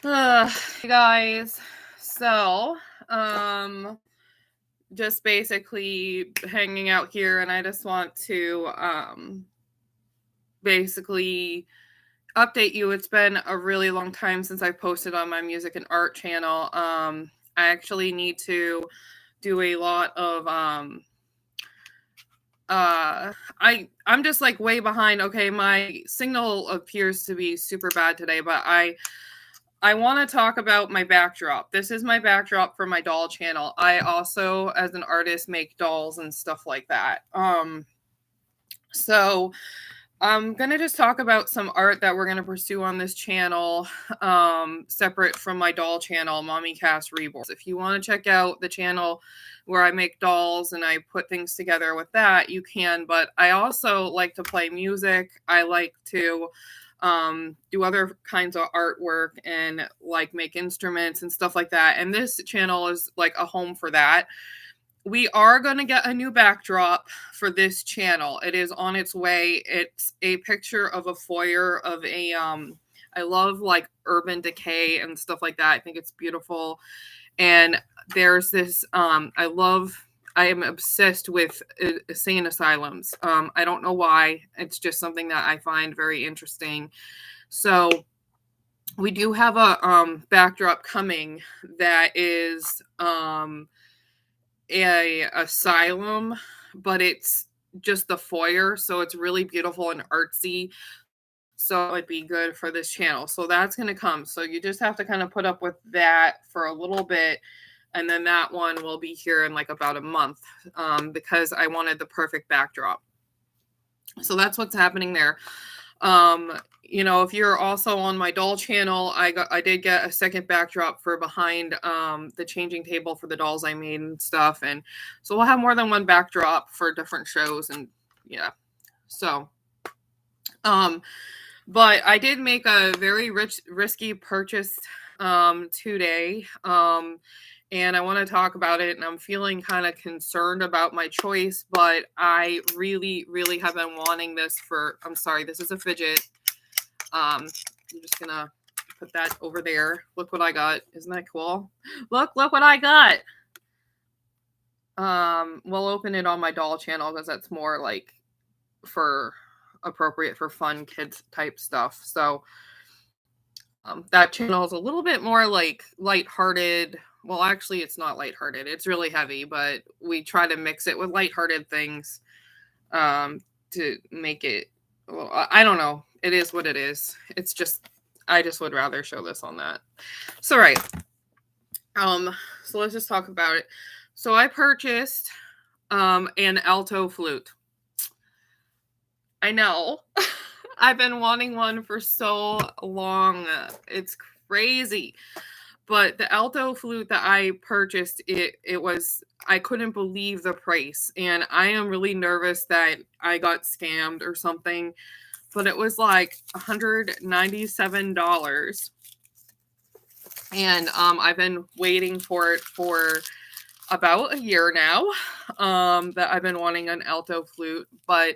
Hey guys. So, um, just basically hanging out here, and I just want to basically update you. It's been a really long time since I posted on my music and art channel. I actually need to do a lot of I'm just like way behind. Okay, my signal appears to be super bad today, but I want to talk about my backdrop. This is my backdrop for my doll channel. I also, as an artist, make dolls and stuff like that. So I'm gonna just talk about some art that we're gonna pursue on this channel, separate from my doll channel, Mommy Cast Reborn. If you want to check out the channel where I make dolls and I put things together with that, you can. But I also like to play music. I like to do other kinds of artwork and like make instruments and stuff like that. And this channel is like a home for that. We are going to get a new backdrop for this channel. It is on its way. It's a picture of a foyer of a I love like urban decay and stuff like that. I think it's beautiful. And there's this I am obsessed with insane asylums. I don't know why. It's just something that I find very interesting. So we do have a backdrop coming that is a asylum, but it's just the foyer, so it's really beautiful and artsy. So it might be good for this channel. So that's going to come. So you just have to kind of put up with that for a little bit. And then that one will be here in like about a month, because I wanted the perfect backdrop. So that's what's happening there. If you're also on my doll channel, I did get a second backdrop for behind the changing table for the dolls I made and stuff. And so we'll have more than one backdrop for different shows. And yeah. So but I did make a very risky purchase today. And I want to talk about it, and I'm feeling kind of concerned about my choice, but I really, really have been wanting this I'm sorry, this is a fidget. I'm just gonna put that over there. Look what I got. Isn't that cool? Look what I got. We'll open it on my doll channel because that's more like for appropriate for fun kids type stuff. So that channel is a little bit more like lighthearted. Well, actually, it's not lighthearted. It's really heavy, but we try to mix it with lighthearted things to make it. Well, I don't know. It is what it is. It's just I just would rather show this on that. So right. So let's just talk about it. So I purchased an alto flute. I know. I've been wanting one for so long. It's crazy. But the alto flute that I purchased, it was I couldn't believe the price. And I am really nervous that I got scammed or something. But it was like $197. And I've been waiting for it for about a year now. That I've been wanting an alto flute, but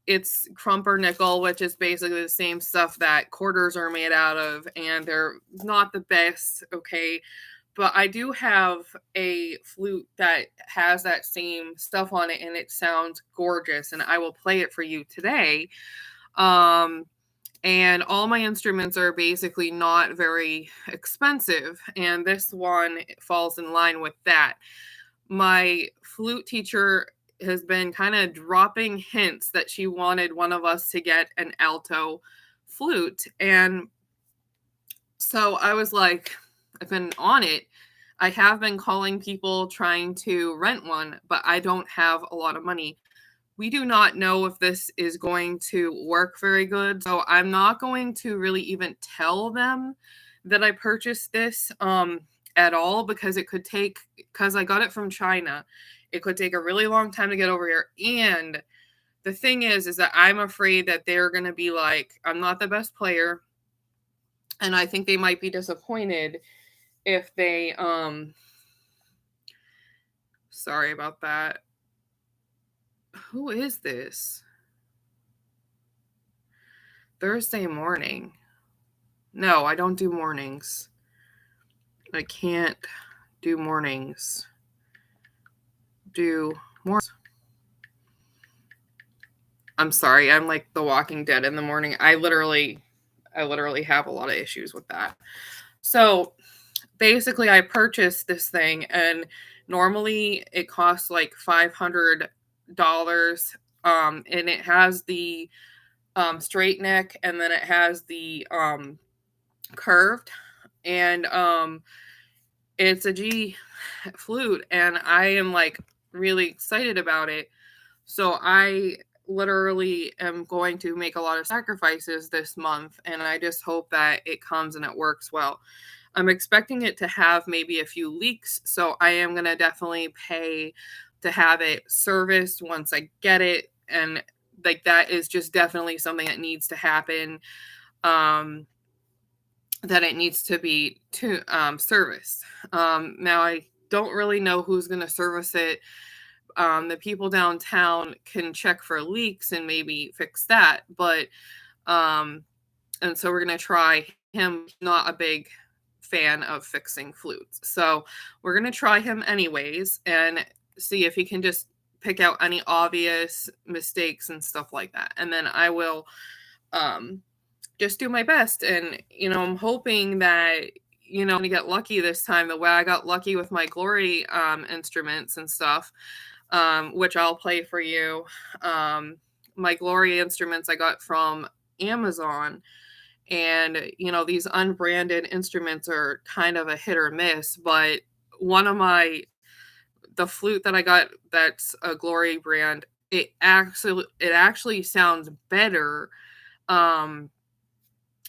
it's nickel, which is basically the same stuff that quarters are made out of, and they're not the best, okay? But I do have a flute that has that same stuff on it, and it sounds gorgeous, and I will play it for you today. And all my instruments are basically not very expensive, and this one falls in line with that. My flute teacher has been kind of dropping hints that she wanted one of us to get an alto flute. And so I was like, I've been on it. I have been calling people trying to rent one, but I don't have a lot of money. We do not know if this is going to work very good. So I'm not going to really even tell them that I purchased this at all, because because I got it from China. It could take a really long time to get over here. And the thing is that I'm afraid that they're going to be like, I'm not the best player. And I think they might be disappointed if they, sorry about that. Who is this? Thursday morning. No, I don't do mornings. I can't do mornings. Do more. I'm sorry. I'm like The Walking Dead in the morning. I literally have a lot of issues with that. So basically, I purchased this thing, and normally it costs like $500. And it has the straight neck, and then it has the curved, and it's a G flute, and I am like really excited about it. So I literally am going to make a lot of sacrifices this month, and I just hope that it comes and it works well. I'm expecting it to have maybe a few leaks, so I am going to definitely pay to have it serviced once I get it, and like that is just definitely something that needs to happen. That it needs to be serviced. Now I don't really know who's going to service it. The people downtown can check for leaks and maybe fix that, but and so we're going to try him. Not a big fan of fixing flutes, so we're going to try him anyways and see if he can just pick out any obvious mistakes and stuff like that, and then I will just do my best. And I'm hoping that I'm gonna get lucky this time the way I got lucky with my Glory instruments and stuff, which I'll play for you. My Glory instruments I got from Amazon, and these unbranded instruments are kind of a hit or miss, but the flute that I got that's a Glory brand, it actually sounds better.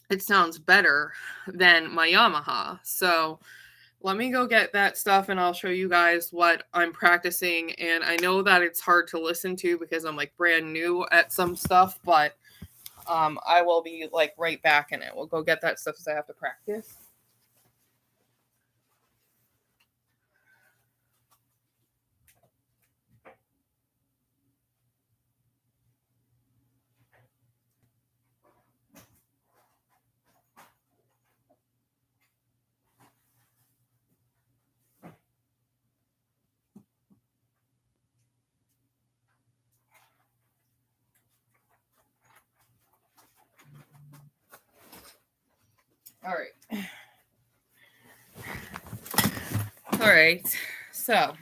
It sounds better than my Yamaha. So let me go get that stuff, and I'll show you guys what I'm practicing. And I know that it's hard to listen to because I'm like brand new at some stuff, but I will be like right back in it. We'll go get that stuff because I have to practice. All right. So,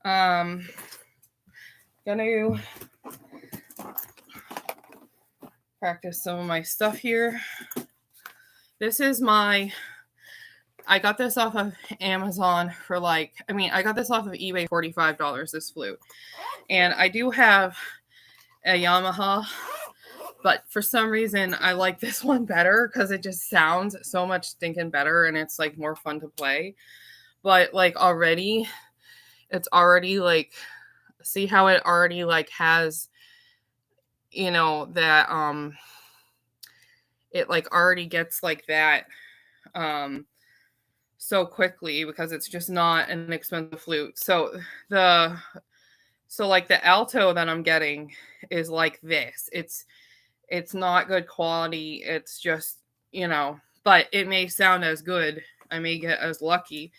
gonna practice some of my stuff here. This is I got this off of Amazon for I got this off of eBay, $45, this flute. And I do have a Yamaha, but for some reason I like this one better because it just sounds so much stinking better, and it's like more fun to play. But like already, it's already like, see how it already like has, that it like already gets like that so quickly because it's just not an expensive flute. So like the alto that I'm getting is like this. It's not good quality. It's just, but it may sound as good. I may get as lucky.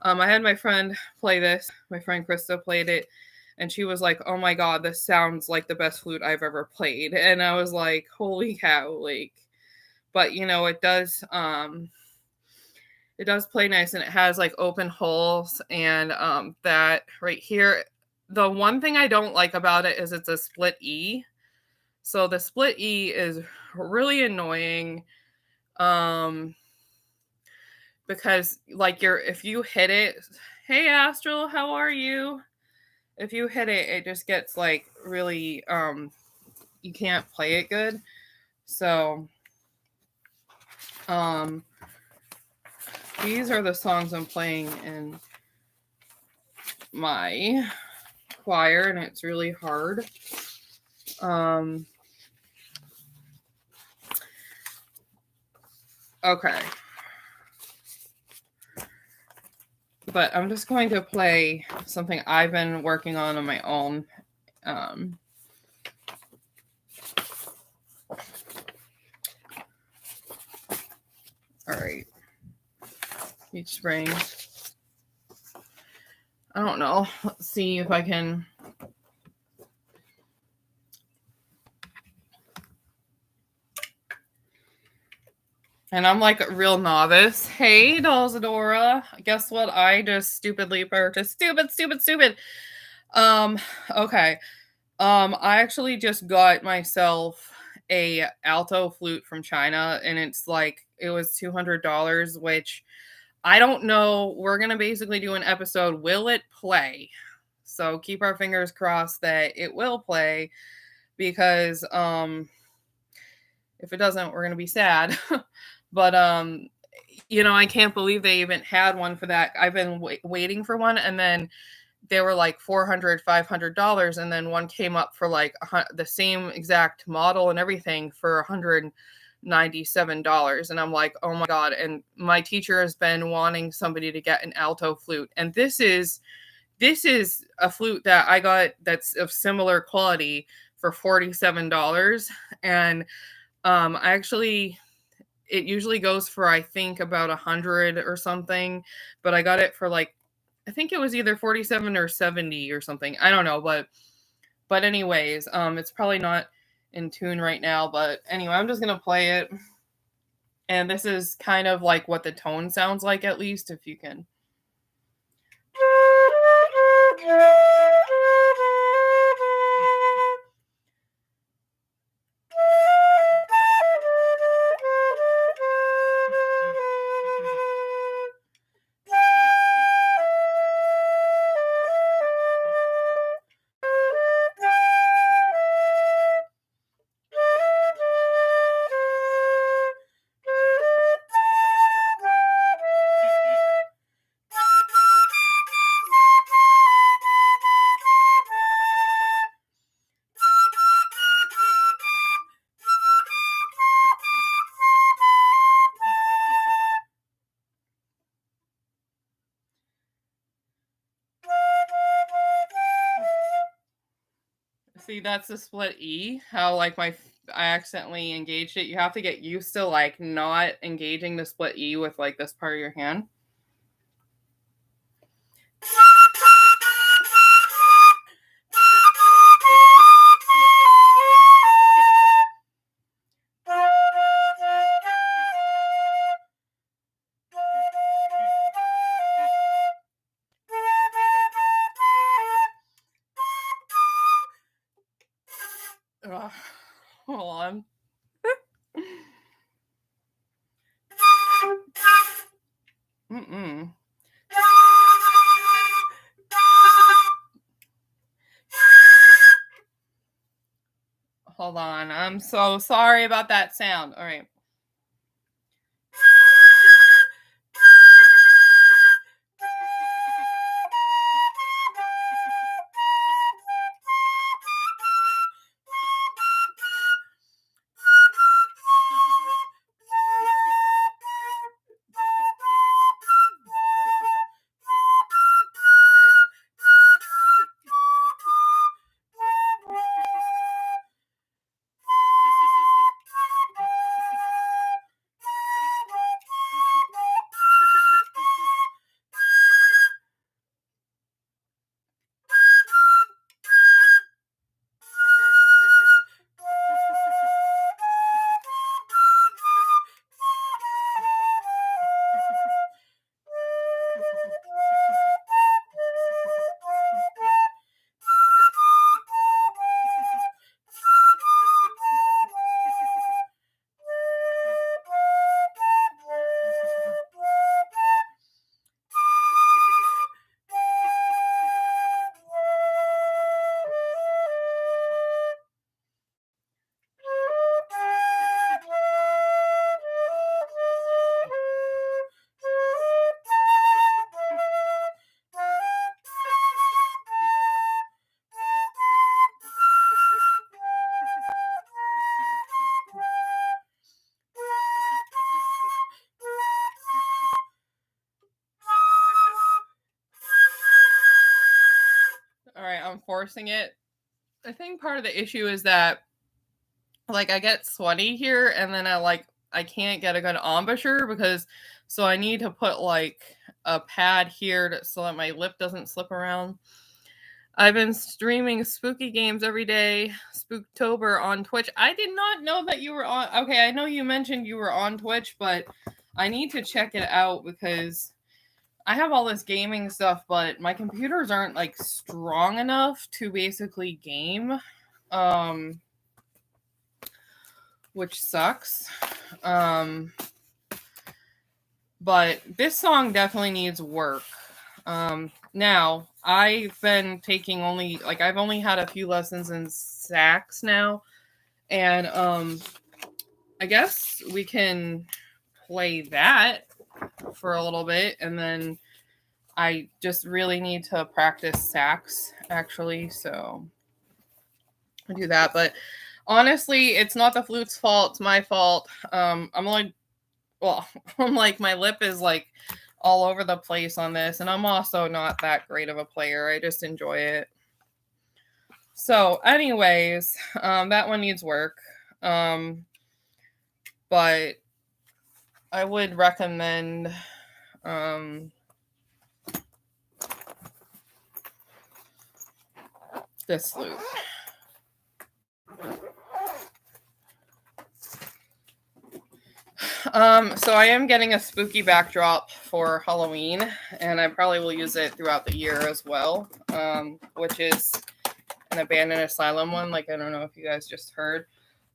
I had my friend play this. My friend Krista played it, and she was like, "Oh my God, this sounds like the best flute I've ever played." And I was like, "Holy cow!" Like, but it does play nice, and it has like open holes, and that right here. The one thing I don't like about it is it's a split E. So the split E is really annoying. Because like if you hit it, hey Astral, how are you? If you hit it, it just gets like really you can't play it good. So these are the songs I'm playing in my choir, and it's really hard. Okay. But I'm just going to play something I've been working on my own. right. Each spring. I don't know. Let's see if I can. And I'm like a real novice. Hey, Dolzadora. Guess what? I just stupidly purchased. Stupid. Okay. I actually just got myself a alto flute from China, and it's like it was $200, which I don't know. We're gonna basically do an episode. Will it play? So keep our fingers crossed that it will play, because if it doesn't, we're gonna be sad. But I can't believe they even had one for that. I've been waiting for one, and then they were like $400, $500, and then one came up for like the same exact model and everything for $197, and I'm like, oh my god. And my teacher has been wanting somebody to get an alto flute, and this is a flute that I got that's of similar quality for $47. And it usually goes for, I think, about 100 or something, but I got it for like, I think it was either 47 or 70 or something. I don't know, but anyways, it's probably not in tune right now, but anyway, I'm just gonna play it. And this is kind of like what the tone sounds like, at least, if you can. See, that's the split E. How like I accidentally engaged it. You have to get used to like not engaging the split E with like this part of your hand. Ugh, hold on. Mm-mm. Hold on. I'm so sorry about that sound. All right. All right, I'm forcing it. I think part of the issue is that like I get sweaty here, and then I like I can't get a good embouchure because, so I need to put like a pad here so that my lip doesn't slip around. I've been streaming spooky games every day, Spooktober on Twitch. I did not know that you were on. Okay, I know you mentioned you were on Twitch, but I need to check it out because I have all this gaming stuff, but my computers aren't like strong enough to basically game, which sucks. But this song definitely needs work. Now I've been taking I've only had a few lessons in sax now, and I guess we can play that for a little bit, and then I just really need to practice sax actually, so I do that. But honestly, it's not the flute's fault, it's my fault. I'm like my lip is like all over the place on this, and I'm also not that great of a player. I just enjoy it. So anyways, that one needs work. But I would recommend this flute. So I am getting a spooky backdrop for Halloween, and I probably will use it throughout the year as well, which is an abandoned asylum one, like I don't know if you guys just heard.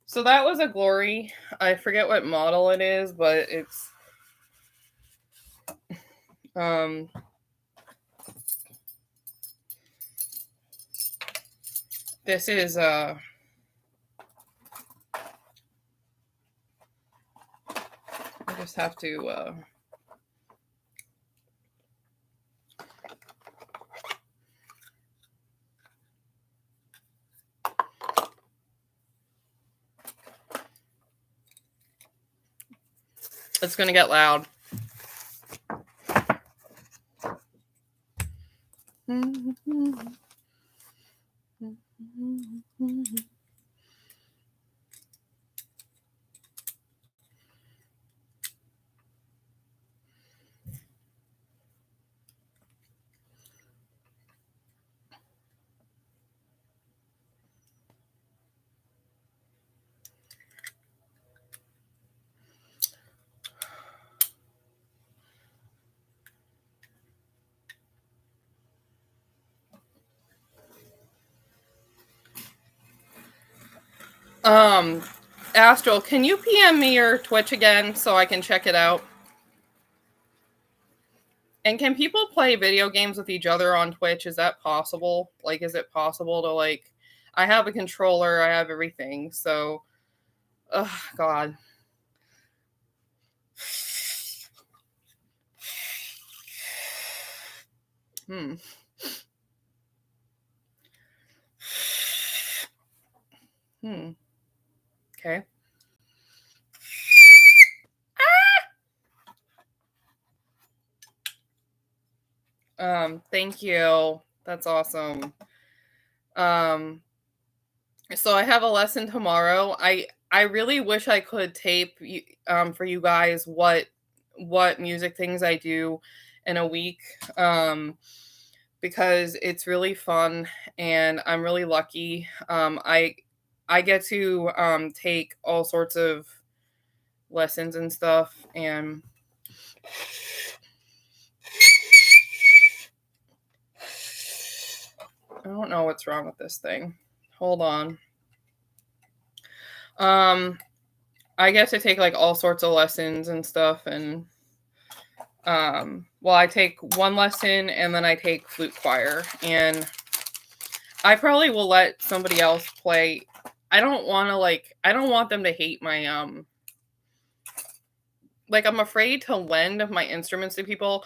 So that was a Glory. I forget what model it is, but it's this is I just have to it's gonna get loud. Astral, can you PM me your Twitch again so I can check it out? And can people play video games with each other on Twitch? Is that possible? Like, is it possible to like? I have a controller, I have everything, so, oh God. Okay. Thank you. That's awesome. So I have a lesson tomorrow. I really wish I could tape for you guys what music things I do in a week. Because it's really fun and I'm really lucky. I get to take all sorts of lessons and stuff, and I don't know what's wrong with this thing. Hold on. I get to take like all sorts of lessons and stuff, and I take one lesson and then I take flute choir, and I probably will let somebody else play. I don't want them to hate my I'm afraid to lend my instruments to people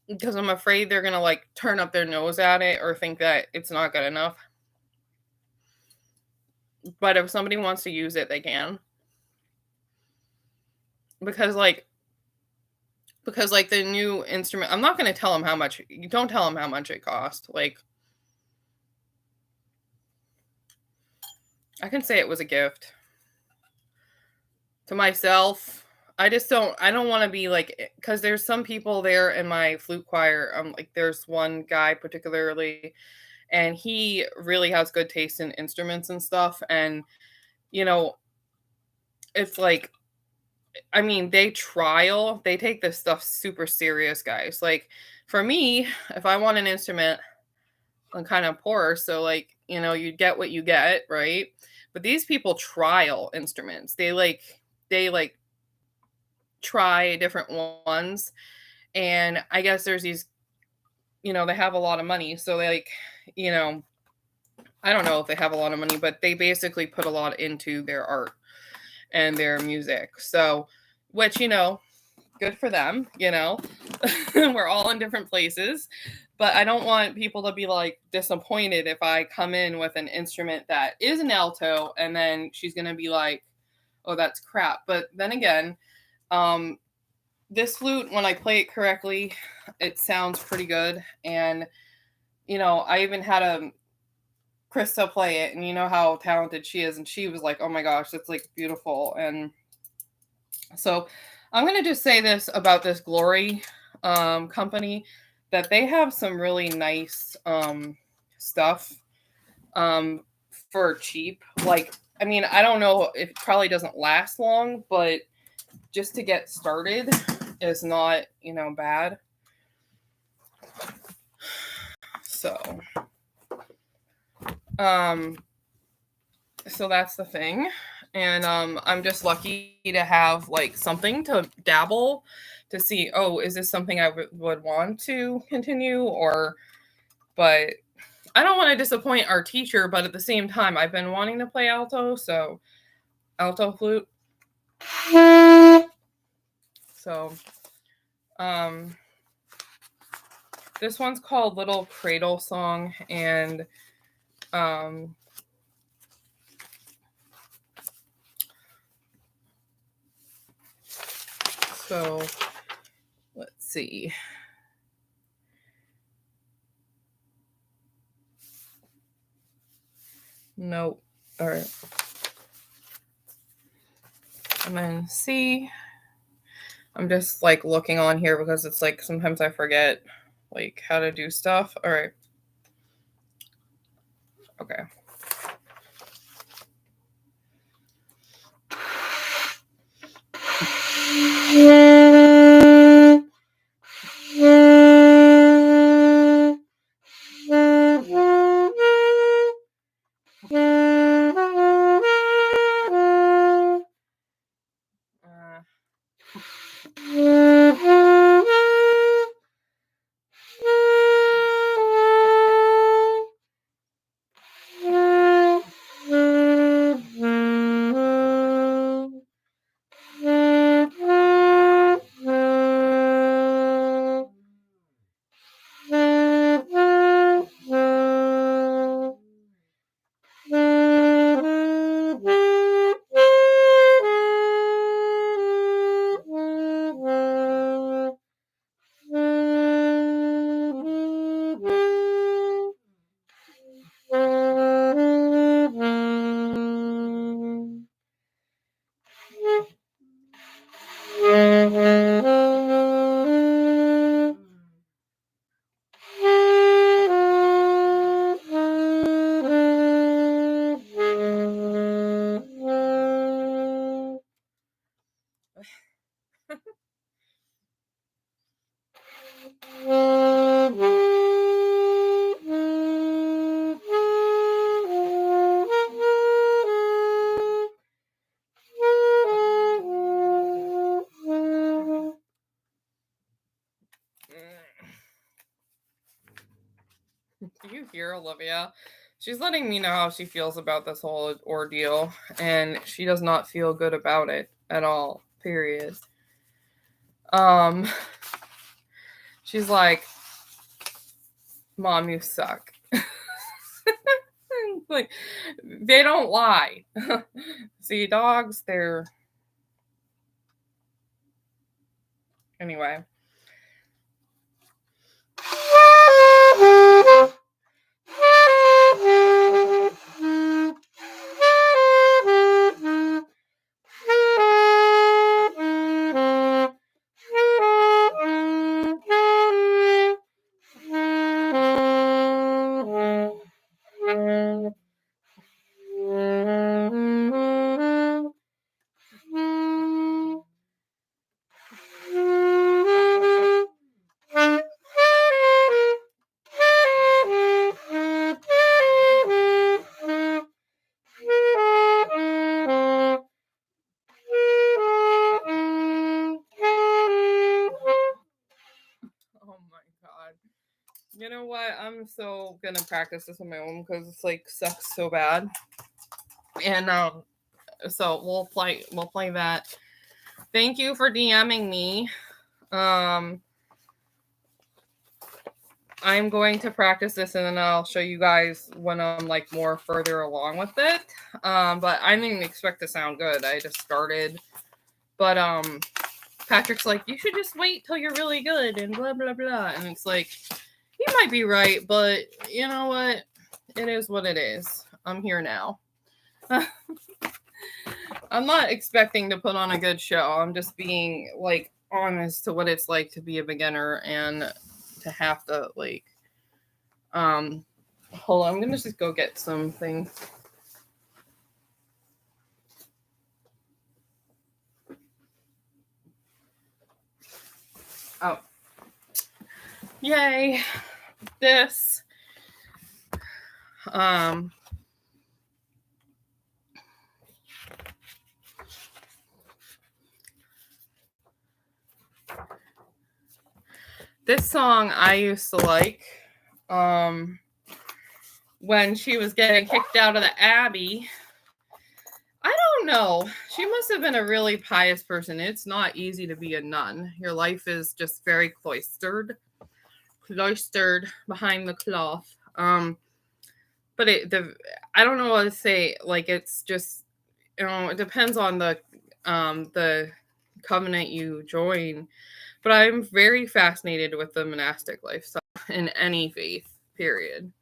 because I'm afraid they're gonna like turn up their nose at it or think that it's not good enough. But if somebody wants to use it, they can. Because the new instrument, I'm not going to tell them how much. You don't tell them how much it cost. Like, I can say it was a gift. To myself, I don't want to be like, because there's some people there in my flute choir. Like there's one guy particularly, and he really has good taste in instruments and stuff. And you know, it's like, I mean, they take this stuff super serious, guys. Like for me, if I want an instrument, I'm kind of poor, so like, you get what you get, right? But these people trial instruments. They try different ones, and I guess there's these, they have a lot of money, so they like, you know, I don't know if they have a lot of money, but they basically put a lot into their art and their music. So, which, good for them. We're all in different places, but I don't want people to be like disappointed if I come in with an instrument that is an alto and then she's going to be like, "Oh, that's crap." But then again, um this flute, when I play it correctly, it sounds pretty good. And I even had a Krista play it, and you know how talented she is, and she was like, "Oh my gosh, that's like beautiful." And so I'm going to just say this about this Glory company, that they have some really nice stuff um, for cheap. Like, I mean, I don't know, it probably doesn't last long, but just to get started is not, bad. So, um, so that's the thing. And I'm just lucky to have like something to dabble, to see, oh, is this something I would want to continue, or, but I don't want to disappoint our teacher, but at the same time, I've been wanting to play alto, so alto flute. So, um, this one's called Little Cradle Song, and so let's see. Nope. All right. And then C. I'm just like looking on here because it's like sometimes I forget like how to do stuff. All right. Okay. Do you hear Olivia? She's letting me know how she feels about this whole ordeal, and she does not feel good about it at all. Period. Um, she's like, "Mom, you suck." Like, they don't lie. See, dogs, they're anyway. You know what? I'm so gonna practice this on my own because it's like sucks so bad. And so we'll play that. Thank you for DMing me. I'm going to practice this and then I'll show you guys when I'm like more further along with it. But I didn't expect to sound good. I just started. But Patrick's like, you should just wait till you're really good and blah blah blah. And it's like, he might be right, but you know what? It is what it is. I'm here now. I'm not expecting to put on a good show. I'm just being like honest to what it's like to be a beginner and to have to like hold on, I'm gonna just go get something. Oh, yay, this this song I used to like when she was getting kicked out of the abbey. I don't know. She must have been a really pious person. It's not easy to be a nun. Your life is just very cloistered behind the cloth. But I don't know what to say. Like it's just, it depends on the covenant you join. But I'm very fascinated with the monastic lifestyle in any faith, period.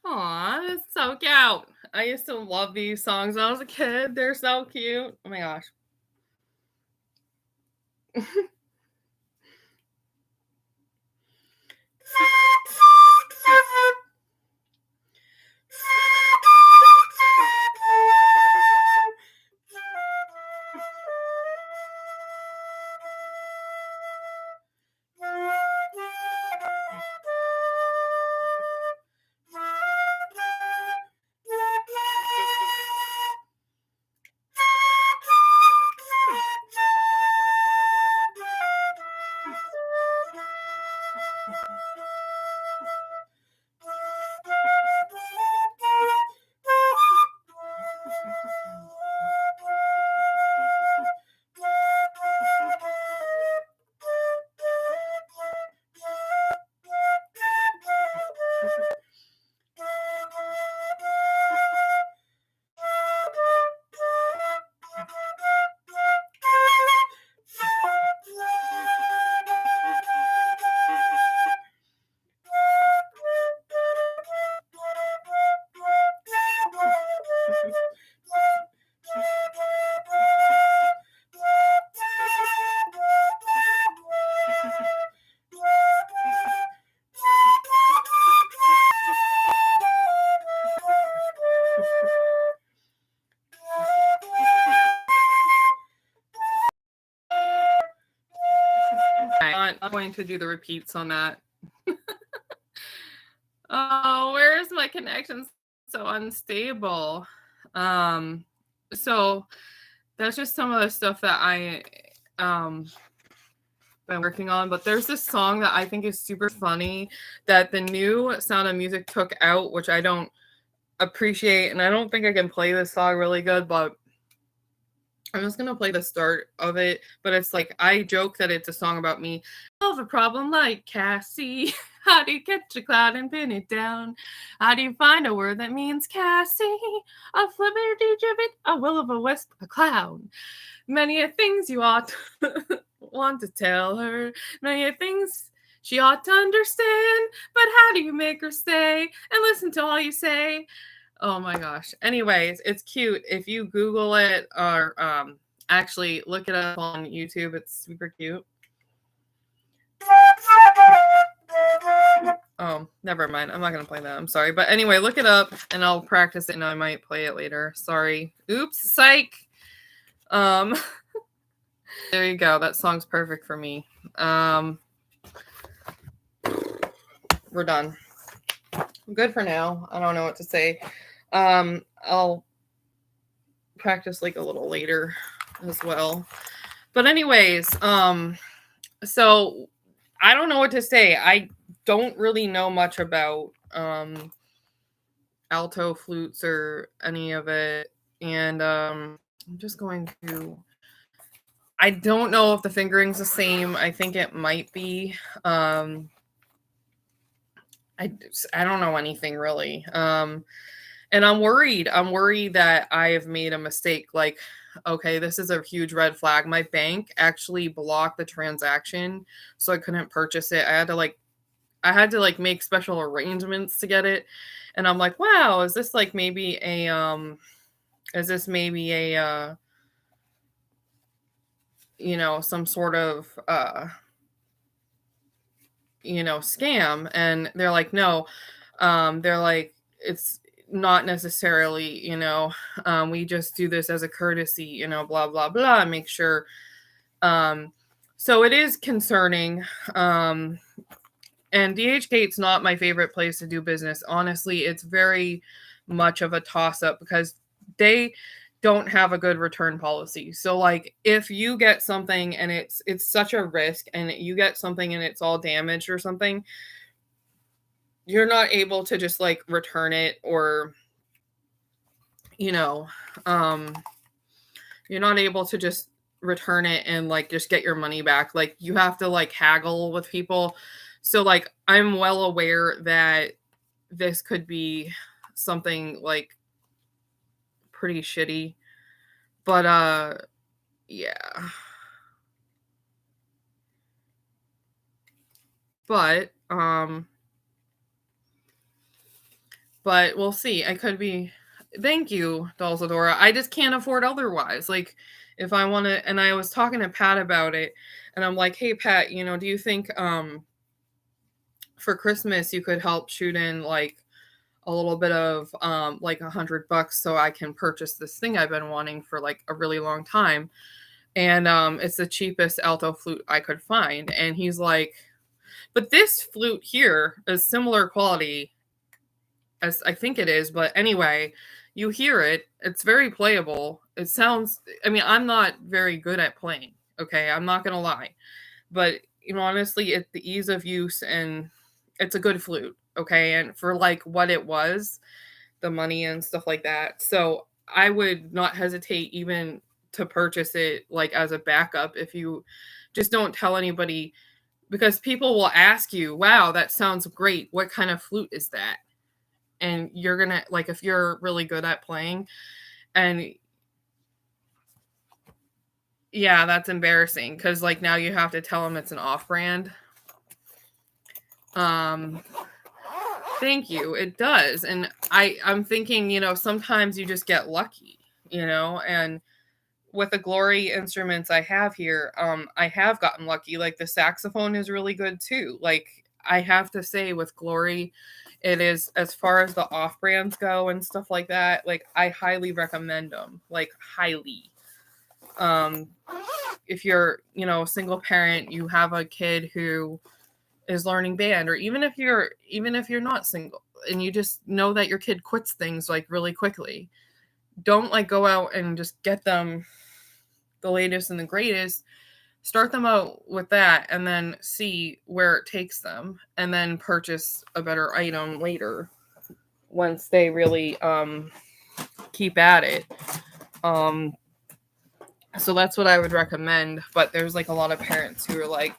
Aw, that's so cute. I used to love these songs when I was a kid. They're so cute. Oh my gosh. I'm not going to do the repeats on that. Oh, where is my connection so unstable? So that's just some of the stuff that I been working on. But there's this song that I think is super funny that the new Sound of Music took out, which I don't appreciate, and I don't think I can play this song really good, but I'm just gonna play the start of it. But it's like, I joke that it's a song about me. Solve a problem like Cassie. How do you catch a cloud and pin it down? How do you find a word that means Cassie? A flippity gibbet, a will of a wisp, a clown. Many a things you ought to want to tell her. Many a things she ought to understand. But how do you make her stay and listen to all you say? Oh my gosh. Anyways, it's cute. If you Google it or actually look it up on YouTube, it's super cute. Oh, never mind. I'm not going to play that. I'm sorry. But anyway, look it up and I'll practice it and I might play it later. Sorry. Oops, psych. There you go. That song's perfect for me. We're done. I'm good for now. I don't know what to say. I'll practice like a little later as well. But anyways, so I don't know what to say. I don't really know much about alto flutes or any of it. And I'm just going to, I don't know if the fingering's the same. I think it might be. I don't know anything really. And I'm worried. I'm worried that I have made a mistake. Like, okay, this is a huge red flag. My bank actually blocked the transaction, so I couldn't purchase it. I had to make special arrangements to get it. And I'm like, wow, is this maybe a some sort of scam? And they're like, no. They're like, it's not necessarily, we just do this as a courtesy, blah, blah, blah, make sure. So it is concerning. And DHgate's not my favorite place to do business. Honestly, it's very much of a toss-up because they don't have a good return policy. So like, if you get something and it's such a risk, and you get something and it's all damaged or something, you're not able to just return it, or you're not able to just return it and just get your money back. Like, you have to haggle with people. So I'm well aware that this could be something pretty shitty, but yeah. But we'll see. I could be. Thank you, Dulcadora. I just can't afford otherwise. If I want to, and I was talking to Pat about it, and I'm like, hey, Pat, do you think for Christmas you could help shoot in a little bit of $100 so I can purchase this thing I've been wanting for a really long time, and it's the cheapest alto flute I could find. And he's like, but this flute here is similar quality as I think it is, but anyway, you hear it. It's very playable. It sounds, I'm not very good at playing. Okay, I'm not going to lie. But, honestly, it's the ease of use, and it's a good flute. Okay, and for what it was, the money and stuff like that. So I would not hesitate even to purchase it as a backup if you just don't tell anybody, because people will ask you, wow, that sounds great. What kind of flute is that? And you're gonna if you're really good at playing, and yeah, that's embarrassing because now you have to tell them it's an off-brand. Thank you. It does. And I'm thinking, sometimes you just get lucky, and with the Glory instruments I have here, I have gotten lucky. The saxophone is really good too. I have to say, with Glory, it is, as far as the off brands go and stuff like that, like I highly recommend them, like highly. If you're, a single parent, you have a kid who is learning band, or even if you're not single and you just know that your kid quits things like really quickly, don't like go out and just get them the latest and the greatest. Start them out with that and then see where it takes them, and then purchase a better item later once they really keep at it. So that's what I would recommend. But there's like a lot of parents who are like,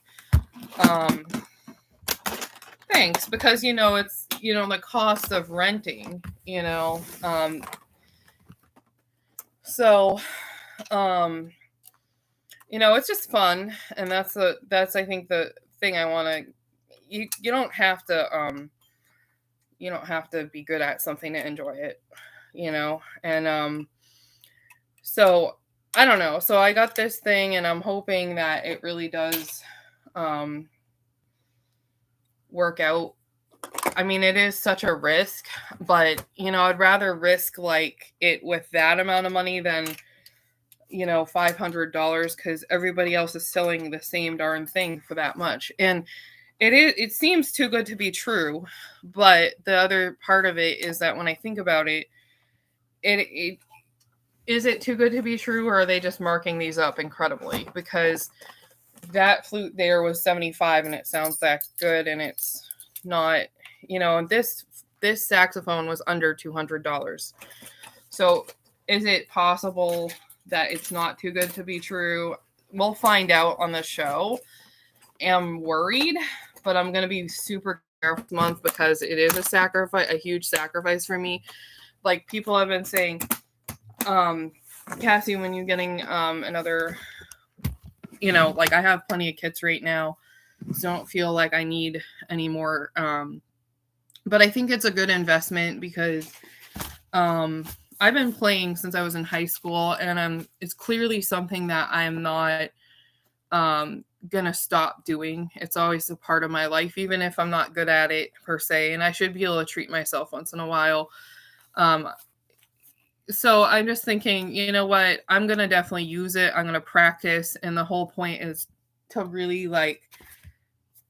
thanks, because it's the cost of renting, so it's just fun, and that's I think the thing I want to. You don't have to be good at something to enjoy it, and so I don't know. So I got this thing, and I'm hoping that it really does work out. I mean, it is such a risk, but I'd rather risk like it with that amount of money than $500, because everybody else is selling the same darn thing for that much. And it seems too good to be true. But the other part of it is that when I think about it, is it too good to be true, or are they just marking these up incredibly? Because that flute there was $75 and it sounds that good, and it's not, this saxophone was under $200. So is it possible that it's not too good to be true? We'll find out on the show. I'm worried, but I'm going to be super careful this month because it is a huge sacrifice for me. Like, people have been saying, Cassie, when you're getting another, like I have plenty of kits right now, so don't feel like I need any more. But I think it's a good investment because I've been playing since I was in high school, and it's clearly something that I'm not gonna stop doing. It's always a part of my life, even if I'm not good at it per se, and I should be able to treat myself once in a while. So I'm just thinking, you know what, I'm gonna definitely use it. I'm gonna practice, and the whole point is to really like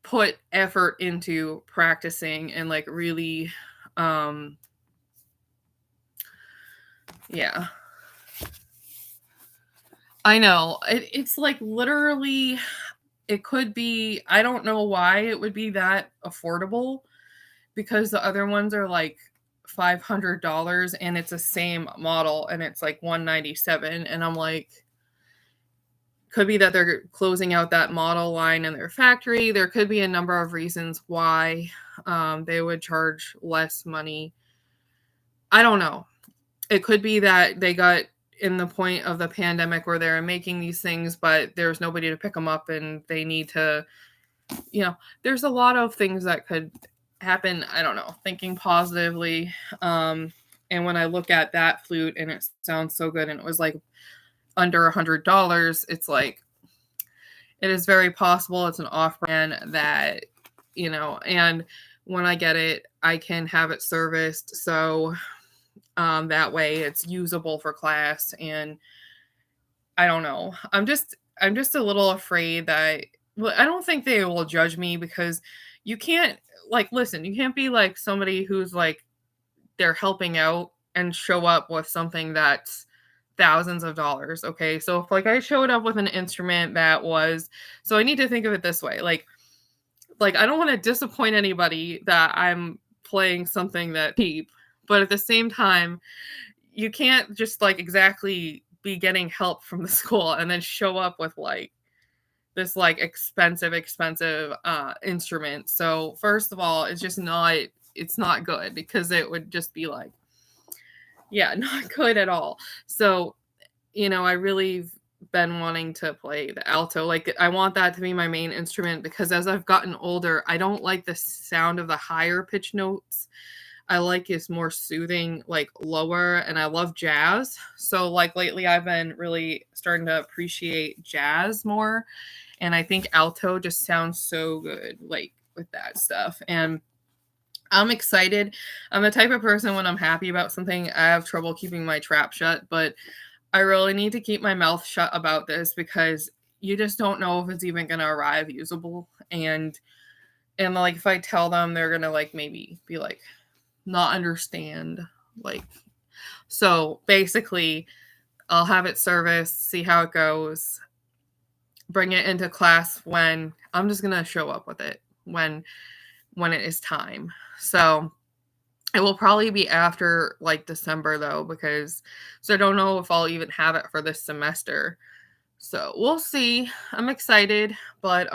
put effort into practicing and like really yeah, I know. It's like literally, it could be, I don't know why it would be that affordable, because the other ones are like $500 and it's the same model and it's like $197. And I'm like, could be that they're closing out that model line in their factory. There could be a number of reasons why they would charge less money. I don't know. It could be that they got in the point of the pandemic where they're making these things, but there's nobody to pick them up and they need to, there's a lot of things that could happen. I don't know, thinking positively. And when I look at that flute and it sounds so good and it was like under $100, it's like, it is very possible it's an off brand that, and when I get it, I can have it serviced. So that way it's usable for class. And I don't know. I'm just a little afraid that, well, I don't think they will judge me, because you can't listen, you can't be like somebody who's like they're helping out and show up with something that's thousands of dollars. Okay. So if like I showed up with an instrument that was, so I need to think of it this way. Like I don't want to disappoint anybody that I'm playing something that cheap, but at the same time, you can't just like exactly be getting help from the school and then show up with like this like expensive instrument. So first of all, it's not good, because it would just be like, yeah, not good at all. So, I really been wanting to play the alto. Like, I want that to be my main instrument, because as I've gotten older, I don't like the sound of the higher pitch notes. I like is more soothing, like lower, and I love jazz. So like lately I've been really starting to appreciate jazz more. And I think alto just sounds so good, like with that stuff. And I'm excited. I'm the type of person when I'm happy about something, I have trouble keeping my trap shut, but I really need to keep my mouth shut about this because you just don't know if it's even gonna arrive usable. And like if I tell them, they're gonna like maybe be like not understand. Like so basically I'll have it serviced, see how it goes, bring it into class when I'm just gonna show up with it when it is time. So it will probably be after like December though, because so I don't know if I'll even have it for this semester. So we'll see. I'm excited, but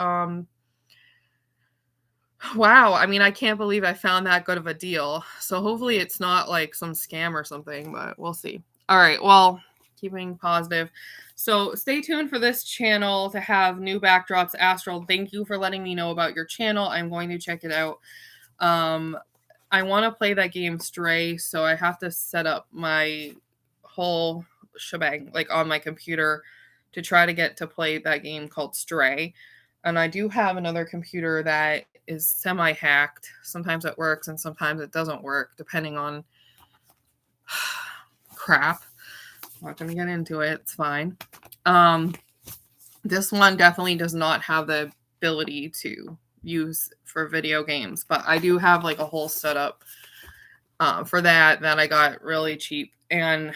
wow, I mean I can't believe I found that good of a deal. So hopefully it's not like some scam or something, but we'll see. All right, well, keeping positive. So stay tuned for this channel to have new backdrops. Astral, thank you for letting me know about your channel. I'm going to check it out. I want to play that game Stray, so I have to set up my whole shebang like on my computer to try to get to play that game called Stray. And I do have another computer that is semi-hacked. Sometimes it works and sometimes it doesn't work, depending on crap. I'm not going to get into it. It's fine. This one definitely does not have the ability to use for video games, but I do have like a whole setup for that I got really cheap. And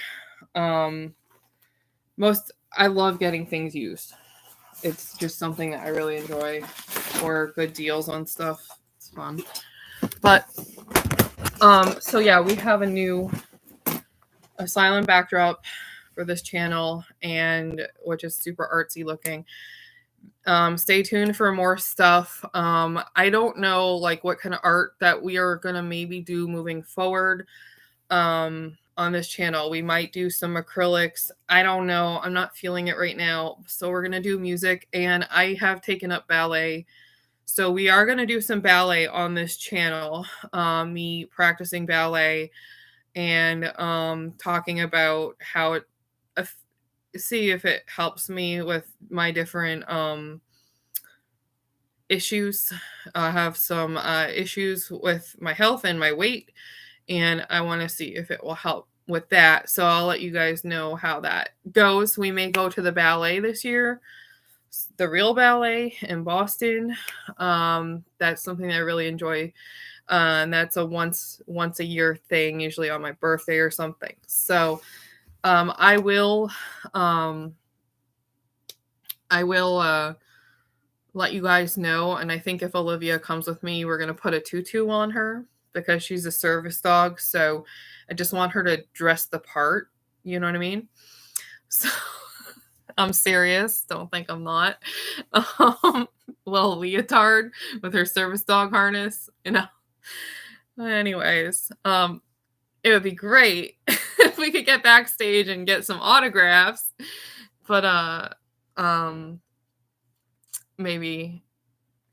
I love getting things used. It's just something that I really enjoy, or good deals on stuff. It's fun. But so yeah, we have a silent backdrop for this channel, and which is super artsy looking. Stay tuned for more stuff. I don't know like what kind of art that we are gonna maybe do moving forward on this channel. We might do some acrylics. I don't know. I'm not feeling it right now. So we're gonna do music, and I have taken up ballet. So we are gonna do some ballet on this channel. Me practicing ballet and talking about how it see if it helps me with my different issues. I have some issues with my health and my weight, and I want to see if it will help with that. So I'll let you guys know how that goes. We may go to the ballet this year, the real ballet in Boston. That's something I really enjoy. And that's a once a year thing, usually on my birthday or something. So I will let you guys know. And I think if Olivia comes with me, we're going to put a tutu on her because she's a service dog. So I just want her to dress the part. You know what I mean? So I'm serious. Don't think I'm not. Little leotard with her service dog harness, you know. Anyways, it would be great if we could get backstage and get some autographs. But maybe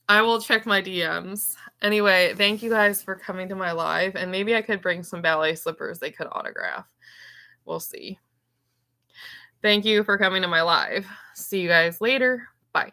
I will check my DMs. Anyway, thank you guys for coming to my live, and maybe I could bring some ballet slippers they could autograph. We'll see. Thank you for coming to my live. See you guys later. Bye.